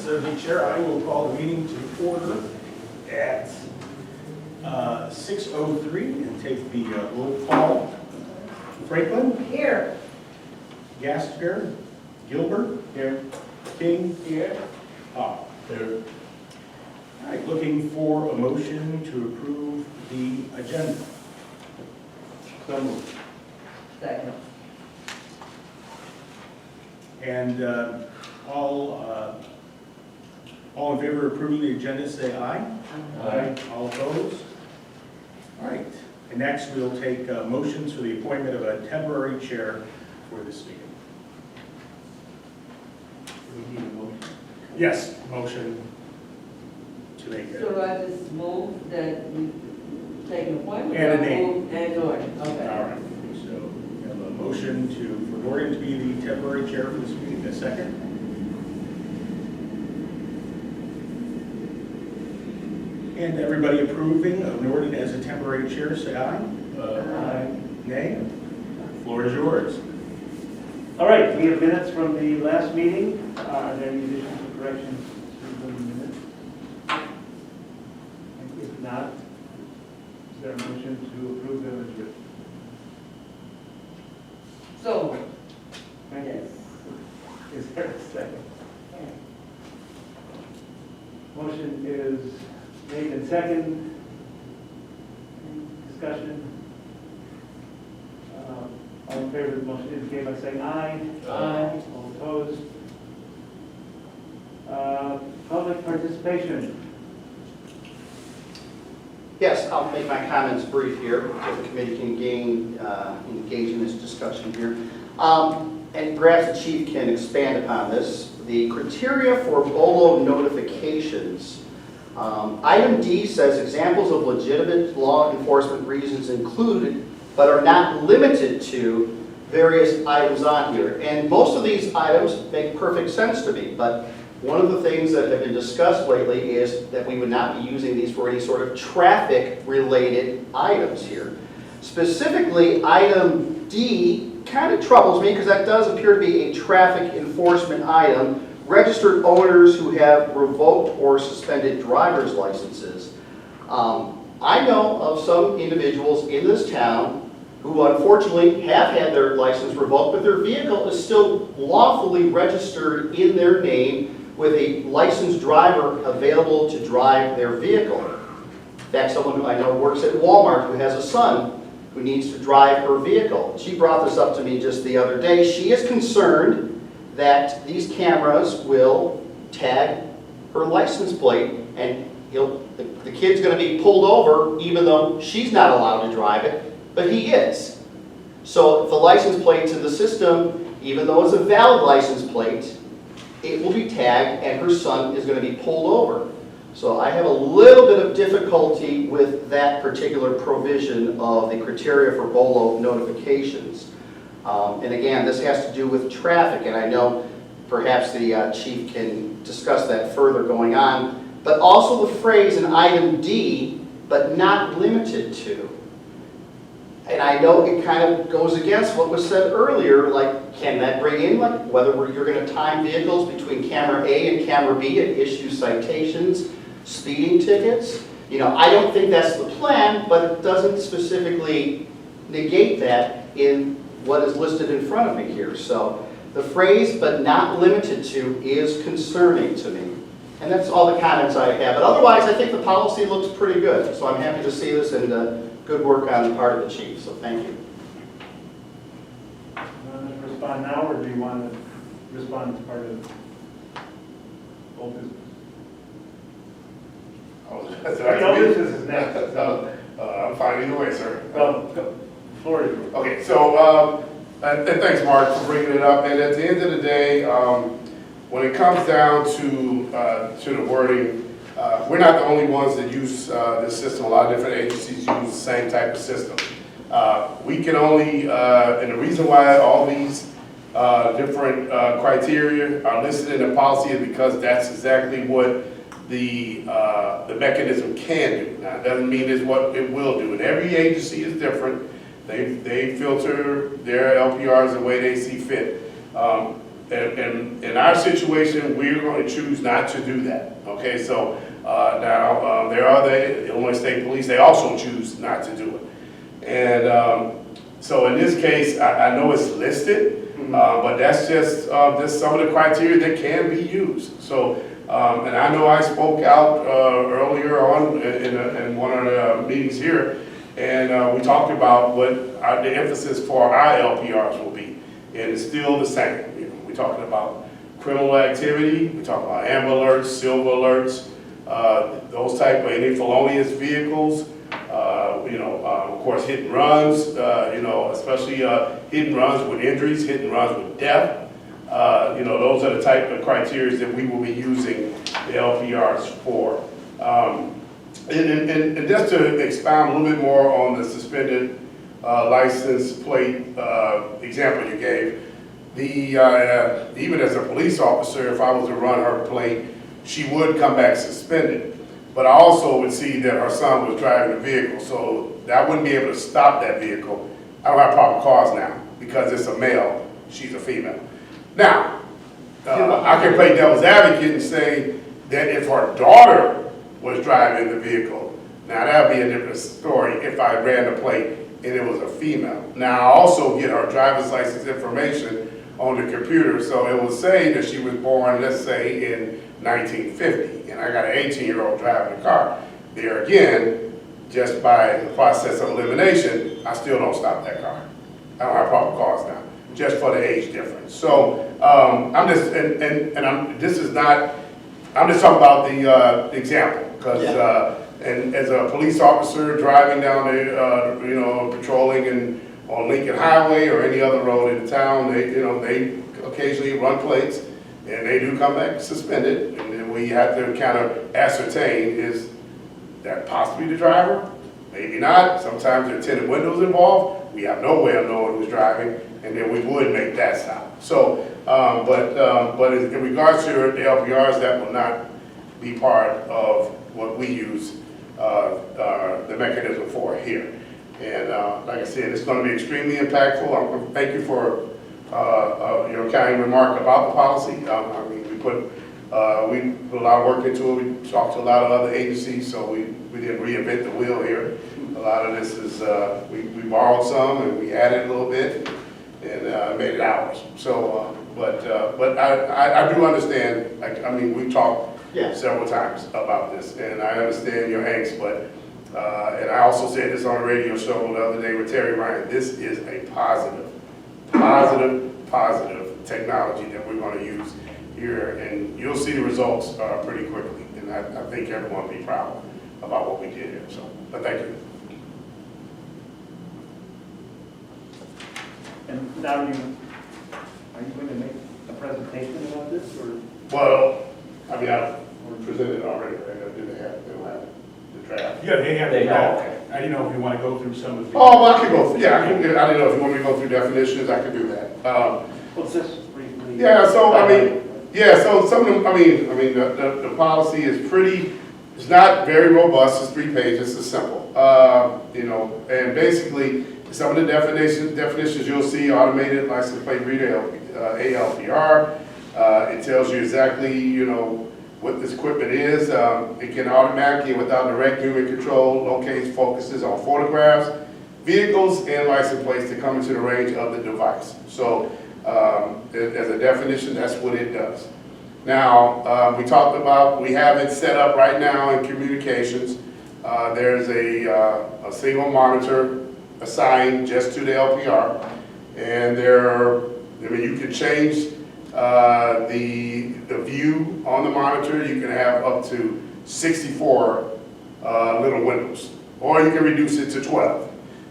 the chair, I will call the meeting to order at 6:03 and take the roll call. Franklin? Here. Gasker? Gilbert? Here. King? Here. Hall? Here. All right, looking for a motion to approve the agenda. So moved. Second. And all in favor of approving the agenda, say aye. Aye. All opposed? All right, and next we'll take motions for the appointment of a temporary chair for this meeting. We need a motion. Yes, motion to make it. So I just move that we take an appointment? And a name. Move and Norton, All okay. right, so we have a motion for Gordon to be the temporary chair for this meeting. A second? And everybody approving of Norton as a temporary chair, say aye. Aye. Nay? Floor is yours. All right, we have minutes from the last meeting. Are there any additions or corrections to the minutes? And if not, is there a motion to approve them as written? So, Thank you. yes. Is there a second? Motion is made and second. Any discussion? All in favor of the motion indicate by saying aye. Aye. All opposed? Public participation. Yes, I'll make my comments brief here, so the committee can engage in this discussion here. And perhaps the chief can expand upon this. The criteria for BOLO notifications. Item D says examples of legitimate law enforcement reasons included, but are not limited to, various items on here. And most of these items make perfect sense to me, but one of the things that have been discussed lately is that we would not be using these for any sort of traffic-related items here. Specifically, item D kind of troubles me because that does appear to be a traffic enforcement item. Registered owners who have revoked or suspended driver's licenses. I know of some individuals in this town who unfortunately have had their license revoked, but their vehicle is still lawfully registered in their name with a licensed driver available to drive their vehicle. In fact, someone who I know works at Walmart who has a son who needs to drive her vehicle. She brought this up to me just the other day. She is concerned that these cameras will tag her license plate and the kid's going to be pulled over even though she's not allowed to drive it, but he is. So if the license plate's in the system, even though it's a valid license plate, it will be tagged and her son is going to be pulled over. So I have a little bit of difficulty with that particular provision of the criteria for BOLO notifications. And again, this has to do with traffic, and I know perhaps the chief can discuss that further going on. But also the phrase in item D, but not limited to. And I know it kind of goes against what was said earlier, like, can that bring in, like, whether you're going to time vehicles between camera A and camera B and issue citations, speeding tickets? You know, I don't think that's the plan, but it doesn't specifically negate that in what is listed in front of me here. So the phrase, but not limited to, is concerning to me. And that's all the comments I have. But otherwise, I think the policy looks pretty good. So I'm happy to see this and good work on the part of the chief. So thank you. You want to respond now, or do you want to respond as part of old business? Old business is next. So, I'm fine either way, sir. well, the floor is yours. Okay, so, and thanks, Mark, for bringing it up. And at the end of the day, when it comes down to the wording, we're not the only ones that use this system. A lot of different agencies use the same type of system. We can only, and the reason why all these different criteria are listed in the policy is because that's exactly what the mechanism can do. Now, it doesn't mean it's what it will do. And every agency is different. They filter their LPRs the way they see fit. in our situation, we're going to choose not to do that, okay? So now, there are the Illinois State Police, they also choose not to do it. And so in this case, I know it's listed, but that's just some of the criteria that can be used. So, and I know I spoke out earlier on in one of the meetings here, and we talked about what the emphasis for our LPRs will be, and it's still the same. You know, we're talking about criminal activity, we're talking about amber alerts, silver alerts, those type of any felonious vehicles, of course, hit and runs, especially hit and runs with injuries, hit and runs with death. Those are the type of criteria that we will be using the LPRs for. And just to expound a little bit more on the suspended license plate example you gave, even as a police officer, if I was to run her plate, she would come back suspended. But I also would see that her son was driving the vehicle, so I wouldn't be able to stop that vehicle. I don't have proper cars now because it's a male, she's a female. Now, I can play devil's advocate and say that if her daughter was driving the vehicle, now that would be a different story if I ran the plate and it was a female. Now, I also get her driver's license information on the computer, so it will say that she was born, let's say, in 1950, and I got an 18-year-old driving the car. There again, just by the process of elimination, I still don't stop that car. I don't have proper cars now, just for the age difference. So I'm just, I'm just talking about the example, because and as a police officer driving down the, patrolling and on Lincoln Highway or any other road in the town, they occasionally run plates, and they do come back suspended, and then we have to kind of ascertain, is that possibly the driver? Maybe not. Sometimes there are tinted windows involved. We have no way of knowing who's driving, and then we would make that stop. So, but in regards to the LPRs, that will not be part of what we use the mechanism for here. And like I said, it's going to be extremely impactful. Thank you for your kind remark about the policy. We put a lot of work into it. We talked to a lot of other agencies, so we didn't reinvent the wheel here. A lot of this is, we borrowed some and we added a little bit and made it ours. So, but I do understand, we've talked several times about this, and I understand your angst, but and I also said this on a radio show the other day with Terry Ryan, this is a positive technology that we're going to use here, and you'll see the results pretty quickly, and I think everyone will be proud about what we did here. So, but thank you. And now are you going to make a presentation about this, or? Well, I presented it already, right? They don't have the draft. Yeah, they have. They have. Okay. I didn't know if you want to go through some of the. Oh, well, I could go through, I didn't know if you want me to go through definitions, I could do that. What's this briefly? Yeah, so, so some of them, the policy is it's not very robust, it's 3 pages, it's simple. And basically, some of the definitions you'll see: automated license plate reader, ALPR. It tells you exactly, what this equipment is. It can automatically, without direct human control, locate focuses on photographs, vehicles, and license plates to come into the range of the device. So, as a definition, that's what it does. Now, we have it set up right now in communications. There's a single monitor assigned just to the LPR, and you can change the view on the monitor. You can have up to 64 little windows, or you can reduce it to 12.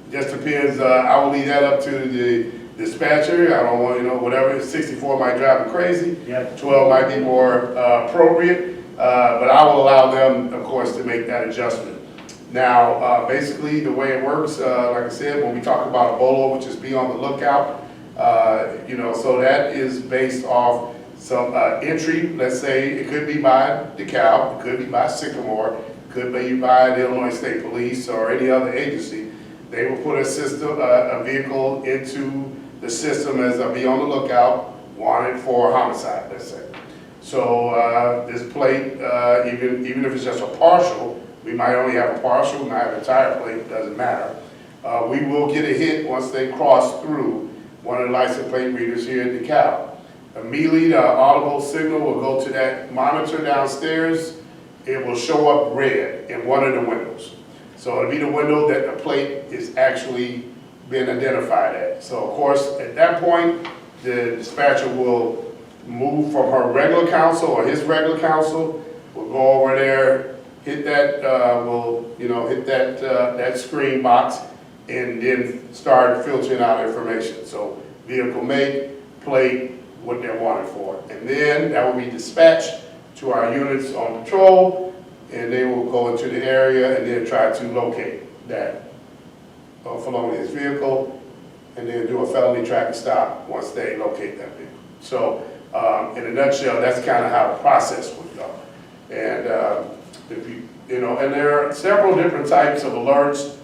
It just depends. I will leave that up to the dispatcher. I don't want, whatever. 64 might drive me crazy. Yeah. 12 might be more appropriate, but I will allow them, of course, to make that adjustment. Now, basically, the way it works, like I said, when we talk about a BOLO, which is be on the lookout, so that is based off some entry. Let's say it could be by DeKalb, it could be by Sycamore, it could be by the Illinois State Police or any other agency. They will put a vehicle into the system as a be on the lookout wanted for homicide, let's say. So this plate, even if it's just a partial, we might only have a partial, we might have an entire plate, doesn't matter. We will get a hit once they cross through one of the license plate readers here at DeKalb. Immediately, the audible signal will go to that monitor downstairs. It will show up red in one of the windows. So it'll be the window that the plate is actually being identified at. So of course, at that point, the dispatcher will move from her regular counsel or his regular counsel. We'll go over there, hit that, hit that screen box, and then start filtering out information. So vehicle make, plate, what they're wanted for. And then that will be dispatched to our units on patrol, and they will go into the area and then try to locate that felonious vehicle, and then do a felony traffic stop once they locate that vehicle. So in a nutshell, that's kind of how the process would go. And if and there are several different types of alerts.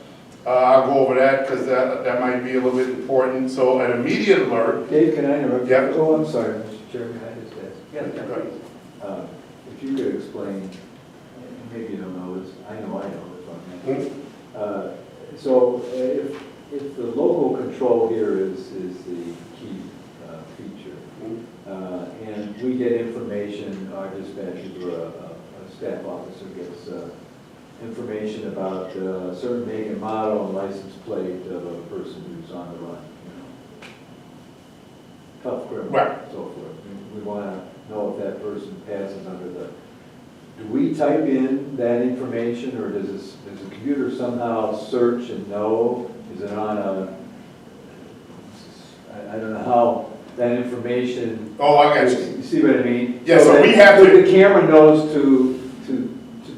I'll go over that because that might be a little bit important. So an immediate alert. Dave, can I interrupt? Yep. Oh, I'm sorry, Mr. Chairman, can I just ask? Yeah. If you could explain, and maybe you don't know this, I know this one. So if the local control here is the key feature, and we get information, our dispatchers or a staff officer gets information about a certain make and model and license plate of a person who's on the run, tough criminal, Right. so forth. We want to know if that person passes under the. Do we type in that information, or does the computer somehow search and know? Is it on a? I don't know how that information. Oh, I got you. You see what I mean? Yeah, so that we have to. the camera knows to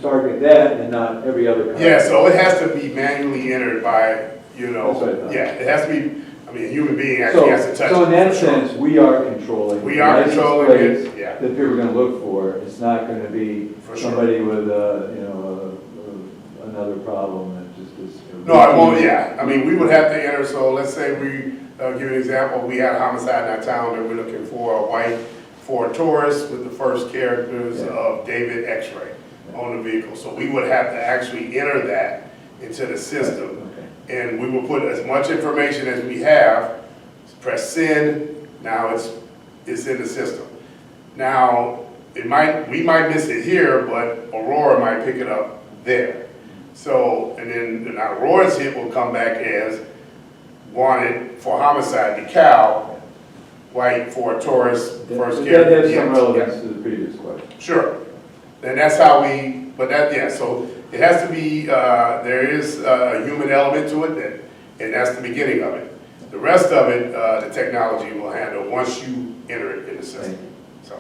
target that and not every other car. Yeah, so it has to be manually entered by, That's what I thought. yeah, it has to be, I mean, a human being actually has to touch it. So in that for sure. sense, we are controlling. We the are license controlling plates it, yeah. that people are gonna look for. It's not gonna be For sure. somebody with another problem that just is. No, I won't, yeah, I mean, we would have to enter, so let's say we, give you an example, we had a homicide in our town that we're looking for a white Ford Taurus with the first characters Yeah. of David X-ray on the vehicle. So we would have to actually enter that into the system. Okay. And we will put as much information as we have, press send, now it's in the system. Now, we might miss it here, but Aurora might pick it up there. So, and then Aurora's hit will come back as wanted for homicide, DeKalb, white Ford Taurus, first That character. has some Yes, relevance to the previous question. sure. And that's how so it has to be, there is a human element to it, and that's the beginning of it. The rest of it, the technology will handle once you enter it in the system. So,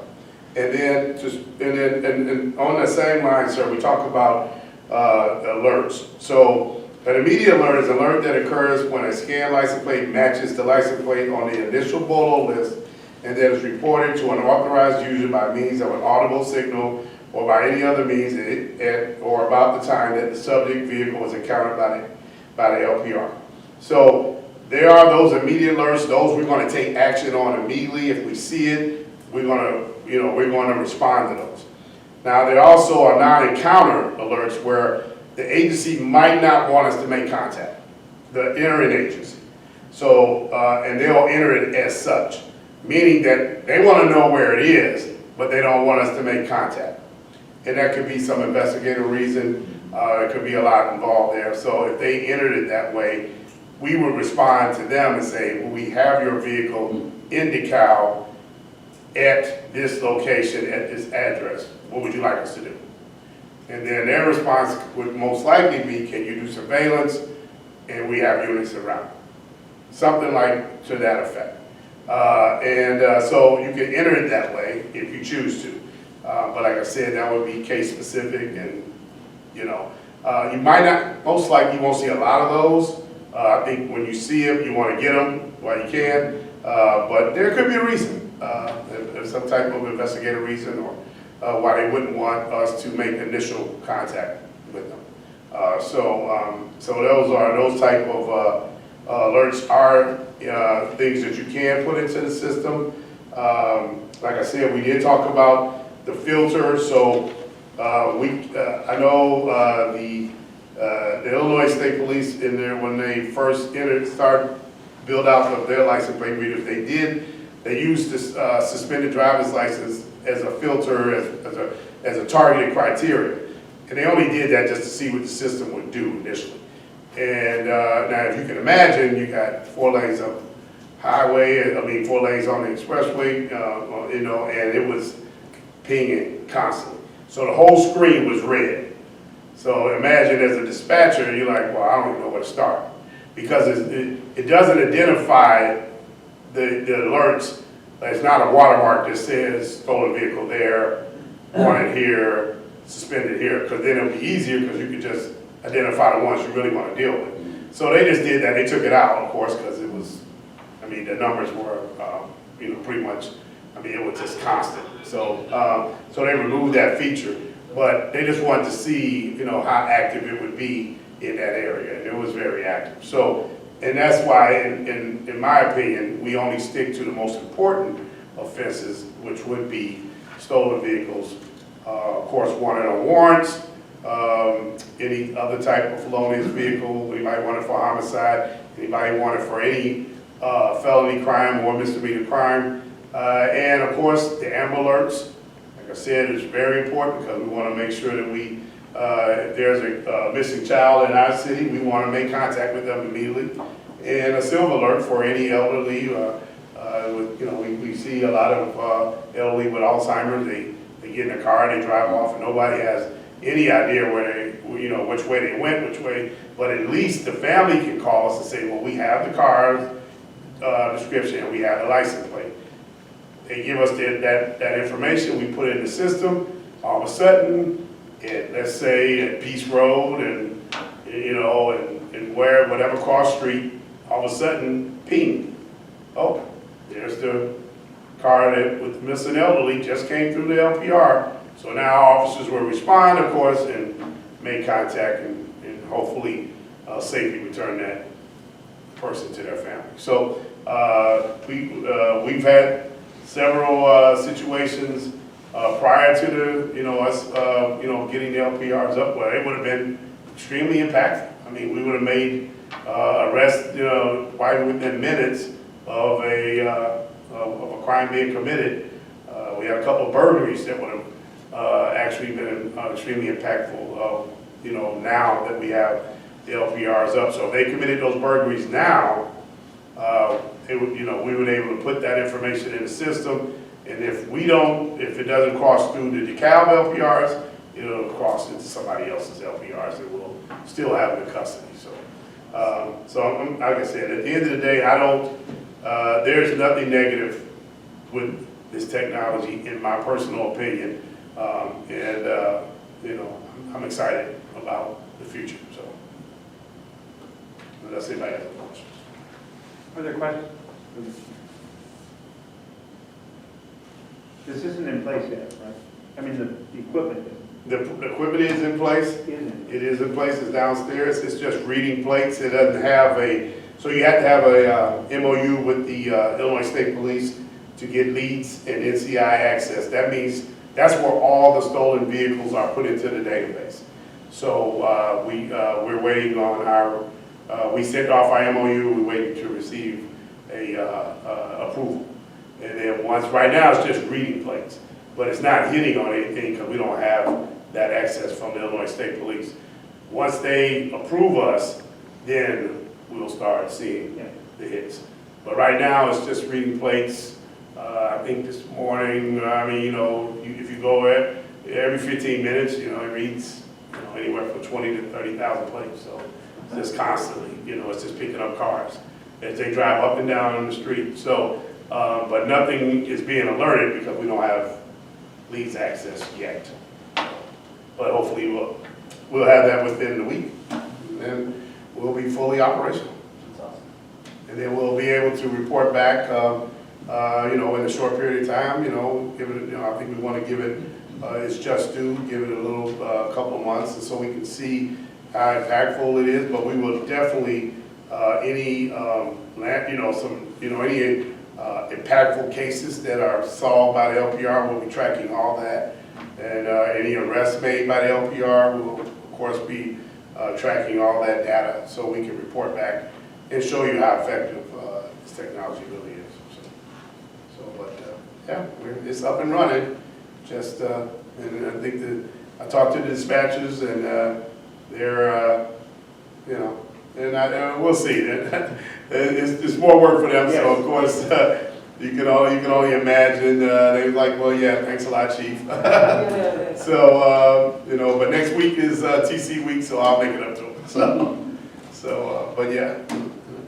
and then on that same line, sir, we talk about alerts. So an immediate alert is an alert that occurs when a scanned license plate matches the license plate on the initial BOLO list and that is reported to an authorized user by means of an audible signal or by any other means at or about the time that the subject vehicle was encountered by the LPR. So there are those immediate alerts. Those we're going to take action on immediately. If we see it, we're going to respond to those. Now there also are non-encounter alerts where the agency might not want us to make contact, the entering agency. So and they'll enter it as such, meaning that they want to know where it is, but they don't want us to make contact. And that could be some investigative reason. It could be a lot involved there. So if they entered it that way, we would respond to them and say, well, we have your vehicle in DeKalb at this location, at this address. What would you like us to do? And then their response would most likely be, can you do surveillance? And we have units around. Something like to that effect. So you can enter it that way if you choose to. But like I said, that would be case specific, and you might not, most likely you won't see a lot of those. I think when you see them, you want to get them while you can. But there could be a reason, there's some type of investigative reason, or why they wouldn't want us to make initial contact with them. So those type of alerts are things that you can put into the system. Like I said, we did talk about the filter, so I know the Illinois State Police in there, when they first started build out of their license plate readers, they used this suspended driver's license as a filter, as a targeted criteria. And they only did that just to see what the system would do initially. And now, if you can imagine, you got 4 lanes of highway, 4 lanes on the expressway, and it was pinging constantly. So the whole screen was red. So imagine as a dispatcher, you're like, well, I don't even know where to start. Because it doesn't identify the alerts. It's not a watermark that says stolen vehicle there, wanted here, suspended here, because then it'll be easier because you could just identify the ones you really want to deal with. So they just did that. They took it out, of course, because it was, the numbers were, pretty much, it was just constant. So they removed that feature, but they just wanted to see, how active it would be in that area, and it was very active. So, and that's why, in my opinion, we only stick to the most important offenses, which would be stolen vehicles, of course, wanted on warrants, any other type of felonious vehicle, anybody wanted for homicide, anybody wanted for any felony crime or misdemeanor crime, and of course, the Amber Alerts. Like I said, it's very important because we want to make sure that if there's a missing child in our city, we want to make contact with them immediately. And a silver alert for any elderly. We see a lot of elderly with Alzheimer's. They get in a car, they drive off, and nobody has any idea which way they went, which way. But at least the family can call us and say, well, we have the car's description and we have the license plate. They give us that information, we put it in the system. All of a sudden, let's say at Peace Road and whatever cross street, all of a sudden, ping. Oh, there's the car that with the missing elderly just came through the LPR. So now officers will respond, of course, and make contact and hopefully safely return that person to their family. So we've had several situations prior to us getting the LPRs up where it would have been extremely impactful. We would have made arrests right within minutes of a crime being committed. We had a couple of burglaries that would have actually been extremely impactful. Now that we have the LPRs up, so if they committed those burglaries now, we would be able to put that information in the system. And if it doesn't cross through the DeKalb LPRs, it'll cross into somebody else's LPRs that will still have it in custody. So like I said, at the end of the day, there's nothing negative with this technology, in my personal opinion. I'm excited about the future. So unless anybody has any questions. Other questions? This isn't in place yet, right? The equipment is. The equipment is in place. Isn't it? It is in place. It's downstairs. It's just reading plates. It doesn't have so you have to have a MOU with the Illinois State Police to get leads and NCI access. That means that's where all the stolen vehicles are put into the database. So we're waiting on we sent off our MOU. We're waiting to receive a approval. And then right now it's just reading plates, but it's not hitting on anything because we don't have that access from the Illinois State Police. Once they approve us, then we'll start seeing the hits. But right now it's just reading plates. I think this morning, if you go every 15 minutes, it reads anywhere from 20 to 30,000 plates. So it's just constantly, it's just picking up cars as they drive up and down on the street. So, but nothing is being alerted because we don't have leads access yet. But hopefully we'll have that within the week, and then we'll be fully operational. That's awesome. And then we'll be able to report back, in a short period of time. Give it. I think we want to give it its just due. Give it a little couple of months, and so we can see how impactful it is. But we will definitely any impactful cases that are solved by the LPR, we'll be tracking all that. And any arrests made by the LPR, we'll of course be tracking all that data so we can report back and show you how effective this technology really is. But yeah, it's up and running. Just, and I think that I talked to the dispatchers and they're, you know, and we'll see. It's more work for them, so of course, you can only imagine, they was like, well, yeah, thanks a lot, chief. So, you know, but next week is TC week, so I'll make it up to them. So, but yeah,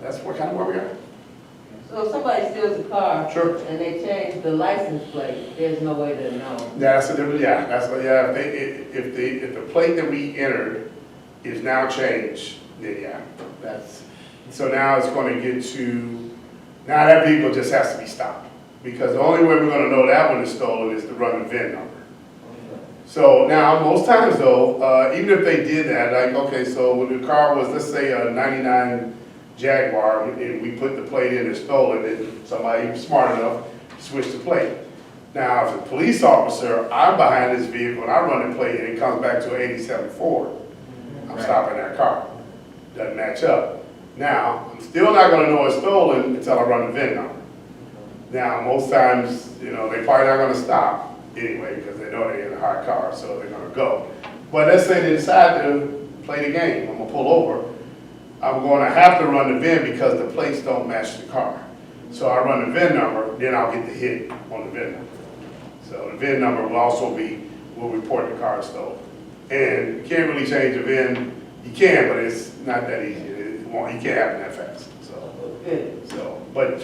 that's kind of where we are. So if somebody steals a car. Sure. And they change the license plate, there's no way to know. That's a different, yeah, that's, yeah, if the plate that we entered is now changed, then yeah, that's, so now it's gonna get to, now that vehicle just has to be stopped. Because the only way we're gonna know that one is stolen is to run the VIN number. So now, most times though, even if they did that, like, okay, so when the car was, let's say a 99 Jaguar, and we put the plate in and stole it, and somebody smart enough switched the plate. Now, if a police officer, I'm behind this vehicle and I run the plate and it comes back to an 87 Ford, I'm stopping that car. Doesn't match up. Now, I'm still not gonna know it's stolen until I run the VIN number. Now, most times, you know, they probably not gonna stop anyway because they know they're in a hot car, so they're gonna go. But let's say they decide to play the game, I'm gonna pull over. I'm gonna have to run the VIN because the plates don't match the car. So I run the VIN number, then I'll get the hit on the VIN number. So the VIN number will also will report the car stolen. And you can't really change the VIN. You can, but it's not that easy. It can't happen that fast. But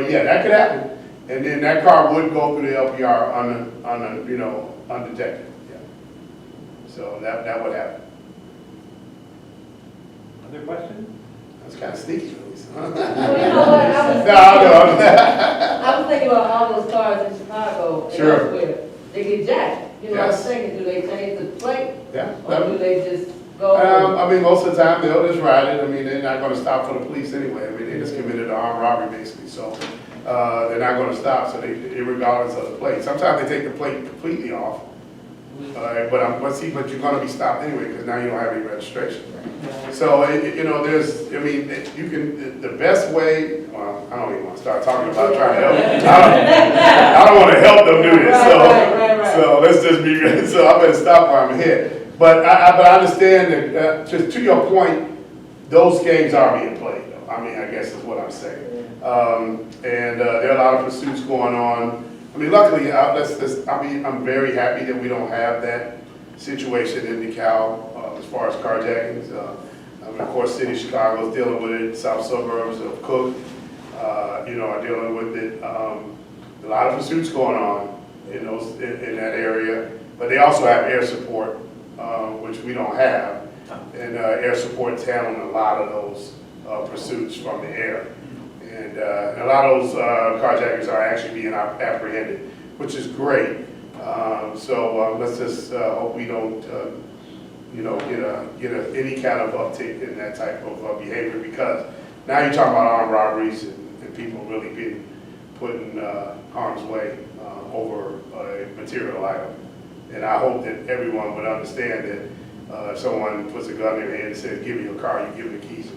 yeah, that could happen. And then that car would go through the LPR you know, undetected. Yeah. So that would happen. Other questions? That's kind of sneaky, really. Well, you know what, I was thinking about all those cars in Chicago and Sure. elsewhere. They get jacked. You know what I'm Yes. saying? Do they change the plate? Yeah. Or do they just go? I mean, most of the time, they'll just ride it. I mean, they're not gonna stop for the police anyway. I mean, they just committed an armed robbery, basically, so, they're not gonna stop, so regardless of the plate. Sometimes they take the plate completely off. But you're gonna be stopped anyway, because now you don't have any registration. So, you know, you can, the best way, well, I don't even wanna start talking about trying to help. I don't wanna help them do this, Right. so let's just be, so I better stop while I'm here. But I understand that, just to your point, those games are being played, though. I mean, I guess is what I'm saying. And there are a lot of pursuits going on. I mean, luckily, I'm very happy that we don't have that situation in DeKalb as far as carjackings. I mean, of course, City of Chicago is dealing with it. South suburbs of Cook, you know, are dealing with it. A lot of pursuits going on in that area, but they also have air support, which we don't have, and air support's handling a lot of those pursuits from the air. And a lot of those carjackers are actually being apprehended, which is great. So let's just hope we don't, you know, get any kind of uptick in that type of behavior, because now you're talking about armed robberies and people really being put in harm's way over a material item. And I hope that everyone would understand that if someone puts a gun in their hand and says, "Give me your car," you give them the keys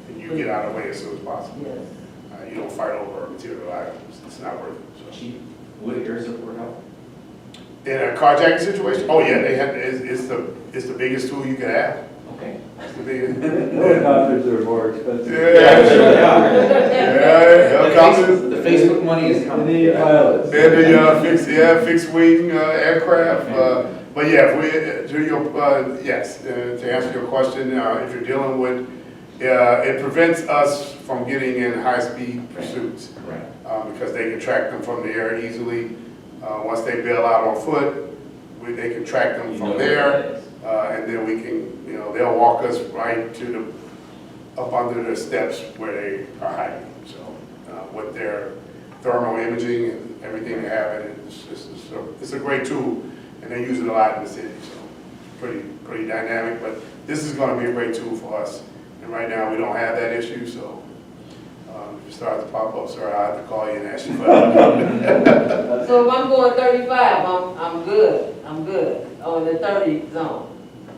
and you get out of the way as soon as possible. Yes. You don't fight over material items. It's not worth it. So. Chief, would air support help? In a carjacking situation, oh yeah, it's the biggest tool you can have. Okay. It's the biggest. Helicopters are more expensive. Helicopters. The Facebook money is coming. They need pilots. And the fixed wing aircraft. But yeah, to answer your question, if you're dealing with, it prevents us from getting in high-speed pursuits. Correct. Because they can track them from the air easily. Once they bail out on foot, they can track them from there, and then we can, you know, they'll walk us right to up under the steps where they are hiding. So with their thermal imaging and everything they have in it, it's a great tool, and they use it a lot in the city. So pretty dynamic, but this is going to be a great tool for us. And right now we don't have that issue, so If you start to pop up, sir, I have to call you and ask you for help. So if I'm going 35, I'm good on the 30 zone.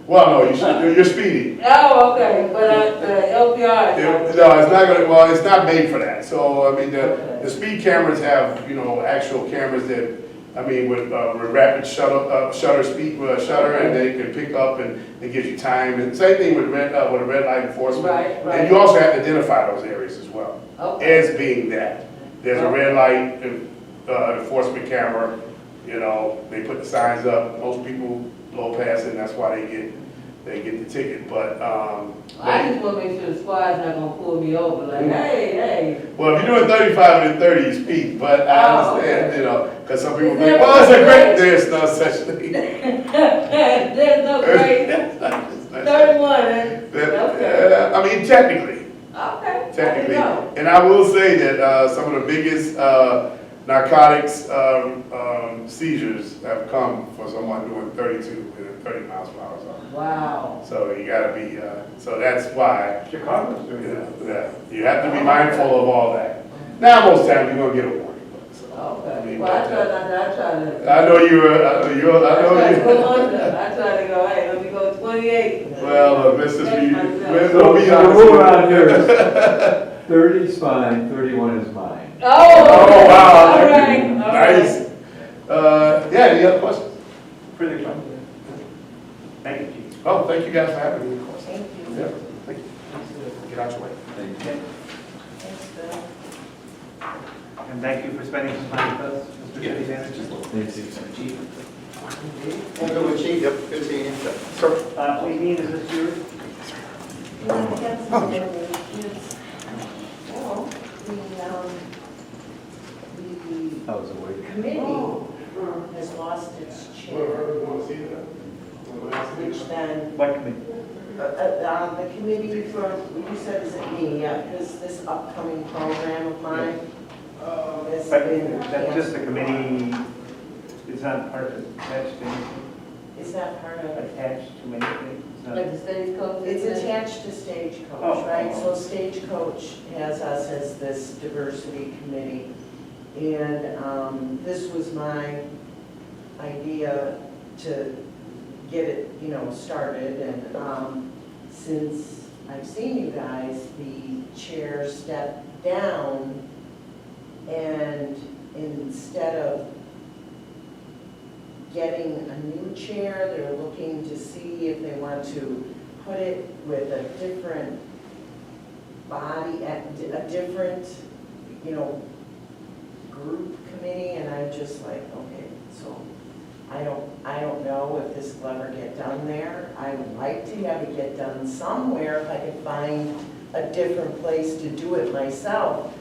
Well, no, you're speeding. Oh, okay, but the LPR is. No, it's not gonna, well, it's not made for that. So, I mean, Okay. the speed cameras have, actual cameras that, with rapid shutter speed, shutter, and they can pick up and it gives you time. And same thing with a red light enforcement. Right, right. And you also have to identify those areas as well, Okay. as being that. There's a red light enforcement camera, they put the signs up. Most people blow past it, and that's why they get the ticket. But, I just want to make sure the squad's not gonna pull me over, like, hey. well, if you're doing 35 and 30, you speed, but I Oh, understand, okay. because some people Is think, there well, it's a a great, grade? there's no such thing. There's no grade. 31, okay. Technically, Okay. I didn't technically. know. And I will say that some of the biggest narcotics seizures have come for someone doing 32 and 30 miles per hour. Wow. So you gotta be, so that's why, Chicago's doing that. you have to be mindful of all that. Now, most times you're gonna get a warning. Okay. Well, I try to. I know you were, I I try to go know under. I try to go, hey, let me go 28. well, let's just be, That's we'll be So, honest. rule around here is 30 is fine, 31 is mine. Oh, wow. All right. All Nice. right. Yeah, any other questions? Pretty fun. Thank you, Chief. Oh, thank you guys for having me, of course. Thank you. Yeah, thank you. Get out your way. Thank you. Thanks, Bill. And thank you for spending some time with us, Mr. City Manager. Thank you. And good with Chief, yep, good seeing you. Sir? Eileen, is this yours? Well, I was awake. the committee has lost its chair, Want to see that? which then, What committee? the committee for, you said is it me, yeah, this upcoming program of mine has But been. that's just the committee, it's not part of, attached to anything, Is that part of it? attached to anything? It's not- Like the stagecoach? It's is it? attached to Stagecoach, Oh. right? So Stagecoach has us as this diversity committee. And this was my idea to get it, started. And since I've seen you guys, the chair stepped down, and instead of getting a new chair, they're looking to see if they want to put it with a different body, a different, group committee, and I'm just like, okay, so I don't know if this will ever get done there. I would like to have it get done somewhere if I could find a different place to do it myself,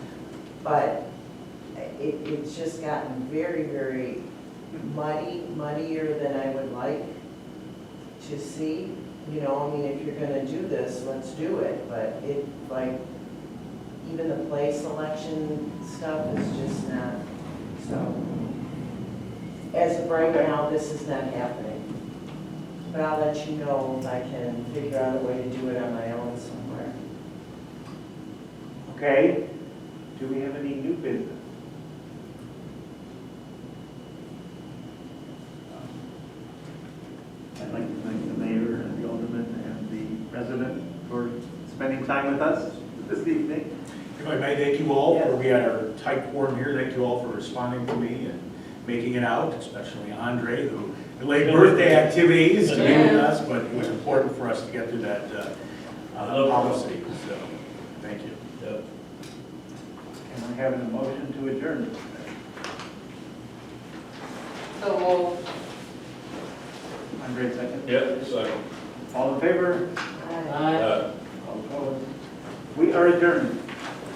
but it's just gotten very, very muddier than I would like to see. If you're gonna do this, let's do it, but even the place selection stuff is just not, so. As of right now, this is not happening. But I'll let you know if I can figure out a way to do it on my own somewhere. Okay, do we have any new business? I'd like to thank the mayor and the alderman and the president for spending time with us this evening. If I may thank you all, for we had our tight quorum here, thank you all for responding to me and making it out, especially Andre, who delayed birthday activities to be with us, but it was important for us to get through that policy, so, thank you. And we're having a motion to adjourn. So, well, Andre, second. Yep, second. All in favor? I. All opposed? We are adjourned.